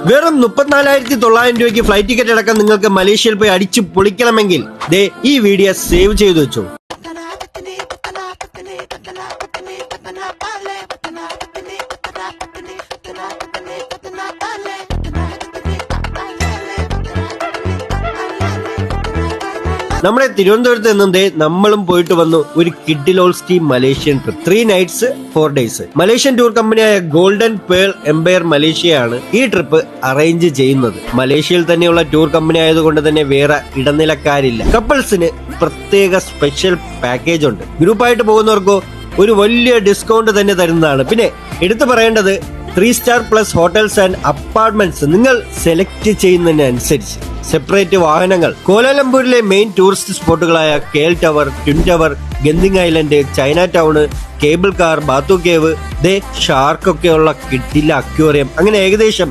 വെറും 34,900 രൂപയ്ക്ക് flight ticket അടക്കം നിങ്ങൾക്ക് മലേഷ്യയിൽ പോയി അടിച്ചു പൊളിക്കണമെങ്കിൽ ദേ ഈ വീഡിയോ സേവ് ചെയ്തു വെച്ചു. നമ്മുടെ തിരുവനന്തപുരത്ത് നിന്നും നമ്മളും പോയിട്ട് വന്നു ഒരു കിഡിലോൾസ്കി Malaysian trip. 3 nights 4 days. Malaysian tour കമ്പനിയായ ഗോൾഡൻ പേൾ എംപയർ മലേഷ്യയാണ് ഈ ട്രിപ്പ് അറേഞ്ച് ചെയ്യുന്നത്. മലേഷ്യയിൽ തന്നെയുള്ള ടൂർ കമ്പനി ആയതുകൊണ്ട് തന്നെ വേറെ ഇടനിലക്കാരില്ല. കപ്പിൾസിന് പ്രത്യേക സ്പെഷ്യൽ പാക്കേജ് ഉണ്ട്. ഗ്രൂപ്പായിട്ട് പോകുന്നവർക്കോ ഒരു വലിയ ഡിസ്കൗണ്ട് തന്നെ തരുന്നതാണ്. പിന്നെ എടുത്തു പറയേണ്ടത് 3 star plus hotels and apartments നിങ്ങൾ സെലക്ട് ചെയ്യുന്നതിനനുസരിച്ച് സെപ്പറേറ്റ് വാഹനങ്ങൾ. കോലാലംപൂരിലെ മെയിൻ ടൂറിസ്റ്റ് സ്പോട്ടുകളായ KL tower, twin tower, Genting island, China town, cable car, Batu cave, shark ഒക്കെയുള്ള കിഡില അക്വേറിയം, അങ്ങനെ ഏകദേശം